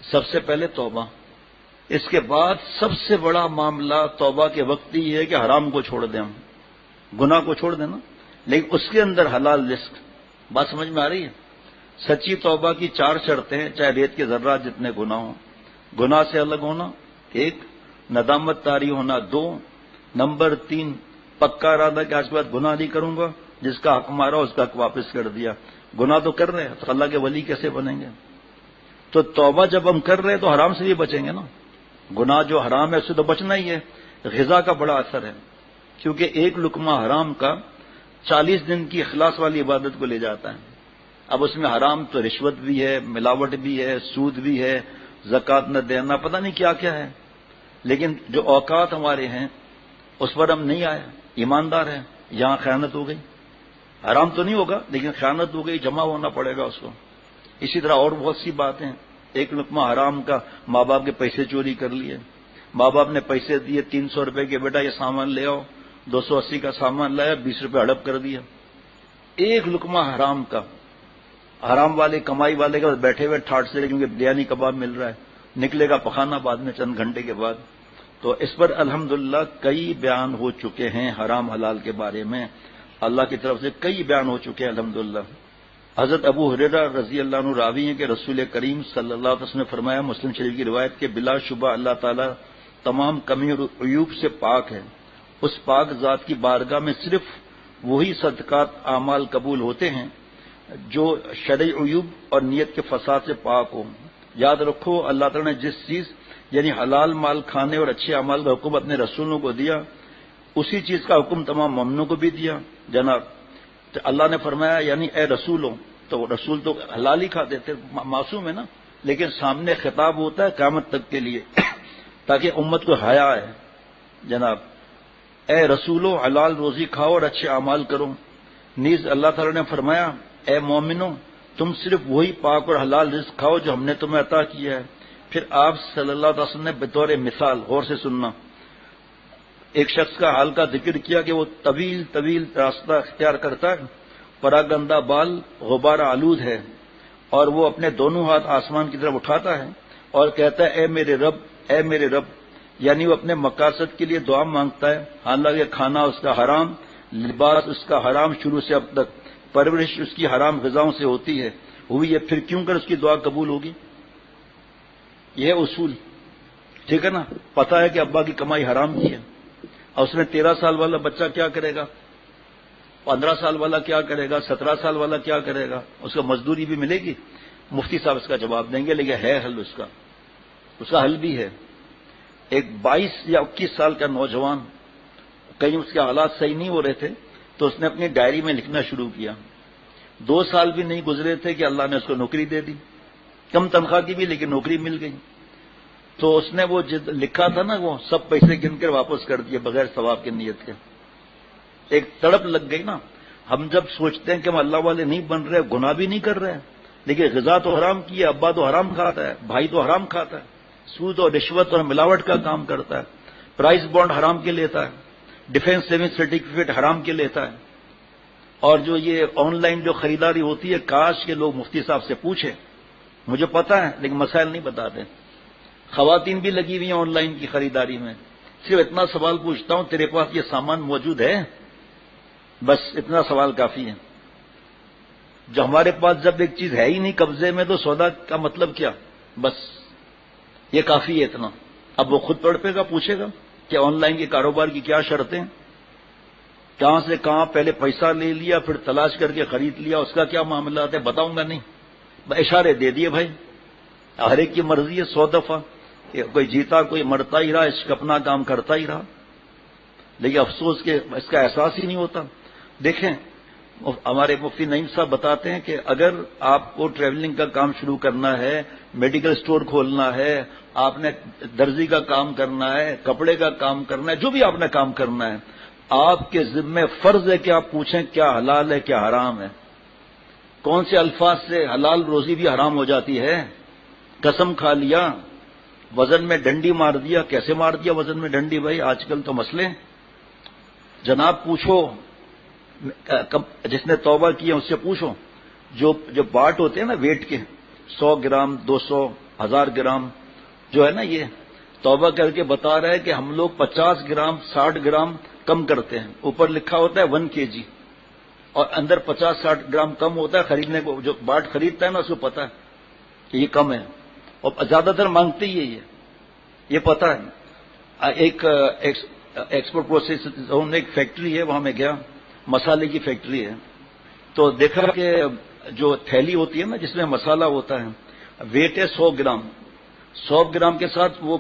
سب سے پہلے توبہ، اس کے بعد سب سے بڑا معاملہ توبہ کے وقت یہ ہے کہ حرام کو چھوڑ دیں، ہم گناہ کو چھوڑ دینا، لیکن اس کے اندر حلال رزق۔ بات سمجھ میں آ رہی ہے؟ سچی توبہ کی 4 شرطیں ہیں، چاہے ریت کے ذرات جتنے گناہ ہوں۔ گناہ سے الگ ہونا 1، ندامت طاری ہونا 2، نمبر 3 پکا ارادہ کہ آج کے بعد گناہ نہیں کروں گا، جس کا حق مارا اس کا حق واپس کر دیا۔ گناہ تو کر رہے ہیں تو اللہ کے ولی کیسے بنیں گے؟ تو توبہ جب ہم کر رہے ہیں تو حرام سے بھی بچیں گے نا، گناہ جو حرام ہے اس سے تو بچنا ہی ہے۔ غذا کا بڑا اثر ہے، کیونکہ ایک لقمہ حرام کا 40 دن کی اخلاص والی عبادت کو لے جاتا ہے۔ اب اس میں حرام تو رشوت بھی ہے، ملاوٹ بھی ہے، سود بھی ہے، زکوٰۃ نہ دینا، پتہ نہیں کیا کیا ہے، لیکن جو اوقات ہمارے ہیں اس پر ہم نہیں آئے، ایماندار ہیں۔ یہاں خیانت ہو گئی، حرام تو نہیں ہوگا لیکن خیانت ہو گئی، جمع ہونا پڑے گا اس کو۔ اسی طرح اور بہت سی باتیں، ایک لقمہ حرام کا ماں باپ کے پیسے چوری کر لیے، ماں باپ نے پیسے دیے 300 روپے کے، بیٹا یہ سامان لے آؤ، 280 کا سامان لایا، 20 روپے ہڑپ کر دیا۔ ایک لقمہ حرام کا، حرام والے کمائی والے کے بیٹھے ہوئے ٹھاٹ سے، کیونکہ بریانی کباب مل رہا ہے، نکلے گا پخانا بعد میں چند گھنٹے کے بعد۔ تو اس پر الحمدللہ کئی بیان ہو چکے ہیں حرام حلال کے بارے میں، اللہ کی طرف سے کئی بیان ہو چکے ہیں الحمدللہ۔ حضرت ابو ہریرہ رضی اللہ عنہ راوی ہیں کہ رسول کریم صلی اللہ علیہ وسلم نے فرمایا، مسلم شریف کی روایت کہ بلا شبہ اللہ تعالیٰ تمام کمی اور عیوب سے پاک ہے، اس پاک ذات کی بارگاہ میں صرف وہی صدقات اعمال قبول ہوتے ہیں جو شرعی عیوب اور نیت کے فساد سے پاک ہوں۔ یاد رکھو اللہ تعالیٰ نے جس چیز یعنی حلال مال کھانے اور اچھے اعمال کا حکم اپنے رسولوں کو دیا، اسی چیز کا حکم تمام مومنوں کو بھی دیا جناب۔ تو اللہ نے فرمایا یعنی اے رسولوں، تو رسول تو حلال ہی کھاتے تھے، معصوم ہے نا، لیکن سامنے خطاب ہوتا ہے قیامت تک کے لیے تاکہ امت کو حیا ہے جناب۔ اے رسولوں حلال روزی کھاؤ اور اچھے اعمال کرو۔ نیز اللہ تعالیٰ نے فرمایا اے مومنوں تم صرف وہی پاک اور حلال رزق کھاؤ جو ہم نے تمہیں عطا کیا ہے۔ پھر آپ صلی اللہ علیہ وسلم نے بطور مثال، غور سے سننا، ایک شخص کا حال کا ذکر کیا کہ وہ طویل طویل راستہ اختیار کرتا ہے، پراگندہ بال غبار آلود ہے، اور وہ اپنے دونوں ہاتھ آسمان کی طرف اٹھاتا ہے اور کہتا ہے اے میرے رب، اے میرے رب، یعنی وہ اپنے مقاصد کے لیے دعا مانگتا ہے، حالانکہ کھانا اس کا حرام، لباس اس کا حرام شروع سے اب تک، پرورش اس کی حرام غذاؤں سے ہوتی ہے، ہوئی ہے، پھر کیوں کر اس کی دعا قبول ہوگی؟ یہ اصول ٹھیک ہے نا؟ پتا ہے کہ ابا کی کمائی حرام کی ہے، اور اس میں 13 سال والا بچہ کیا کرے گا، 15 سال والا کیا کرے گا، 17 سال والا کیا کرے گا؟ اس کو مزدوری بھی ملے گی؟ مفتی صاحب اس کا جواب دیں گے، لیکن ہے حل اس کا حل بھی ہے۔ ایک 22 یا 21 سال کا نوجوان، کہیں اس کے حالات صحیح نہیں ہو رہے تھے تو اس نے اپنی ڈائری میں لکھنا شروع کیا، 2 سال بھی نہیں گزرے تھے کہ اللہ نے اس کو نوکری دے دی، کم تنخواہ کی بھی لیکن نوکری مل گئی۔ تو اس نے وہ لکھا تھا نا، وہ سب پیسے گن کر واپس کر دیے بغیر ثواب کی نیت کے۔ ایک تڑپ لگ گئی نا، ہم جب سوچتے ہیں کہ ہم اللہ والے نہیں بن رہے، گناہ بھی نہیں کر رہے، لیکن غذا تو حرام کی ہے، ابا تو حرام کھاتا ہے، بھائی تو حرام کھاتا ہے، سود اور رشوت اور ملاوٹ کا کام کرتا ہے، پرائز بانڈ حرام کے لیتا ہے، ڈیفینس سیونگ سرٹیفکیٹ حرام کے لیتا ہے، اور جو یہ آن لائن جو خریداری ہوتی ہے، کاش کے لوگ مفتی صاحب سے پوچھیں، مجھے پتا ہے لیکن مسائل نہیں بتاتے۔ خواتین بھی لگی ہوئی ہیں آن لائن کی خریداری میں، صرف اتنا سوال پوچھتا ہوں تیرے پاس یہ سامان موجود ہے؟ بس اتنا سوال کافی ہے۔ جو ہمارے پاس جب ایک چیز ہے ہی نہیں قبضے میں تو سودا کا مطلب کیا؟ بس یہ کافی ہے اتنا۔ اب وہ خود تڑپے گا، پوچھے گا کہ آن لائن کے کاروبار کی کیا شرطیں، کہاں سے کہاں پہلے پیسہ لے لیا پھر تلاش کر کے خرید لیا، اس کا کیا معاملات ہے، بتاؤں گا نہیں، اشارے دے دیے بھائی، ہر ایک کی مرضی ہے 100 دفعہ، کوئی جیتا کوئی مرتا ہی رہا، عشق اپنا کام کرتا ہی رہا، لیکن افسوس کہ اس کا احساس ہی نہیں ہوتا۔ دیکھیں ہمارے مفتی نعیم صاحب بتاتے ہیں کہ اگر آپ کو ٹریولنگ کا کام شروع کرنا ہے، میڈیکل سٹور کھولنا ہے، آپ نے درزی کا کام کرنا ہے، کپڑے کا کام کرنا ہے، جو بھی آپ نے کام کرنا ہے، آپ کے ذمہ فرض ہے کہ آپ پوچھیں کیا حلال ہے کیا حرام ہے۔ کون سے الفاظ سے حلال روزی بھی حرام ہو جاتی ہے؟ قسم کھا لیا، وزن میں ڈنڈی مار دیا، کیسے مار دیا وزن میں ڈنڈی بھائی، آج کل تو مسئلے جناب، پوچھو جس نے توبہ کی ہے اس سے پوچھو، جو باٹ ہوتے ہیں نا ویٹ کے، 100 گرام 200 1000 گرام جو ہے نا، یہ توبہ کر کے بتا رہا ہے کہ ہم لوگ 50 گرام 60 گرام کم کرتے ہیں. اوپر لکھا ہوتا ہے 1 kg اور اندر 50-60 گرام کم ہوتا ہے. خریدنے کو جو باٹ خریدتا ہے نا اس کو پتا ہے کہ یہ کم ہے، اور زیادہ تر مانگتے ہی ہے یہ پتا ہے. ایک ایکسپورٹ پروسیس زون ایک فیکٹری ہے، وہاں میں گیا، مسالے کی فیکٹری ہے. تو دیکھا کہ جو تھیلی ہوتی ہے نا جس میں مسالہ ہوتا ہے، ویٹ ہے 100 گرام. 100 گرام کے ساتھ وہ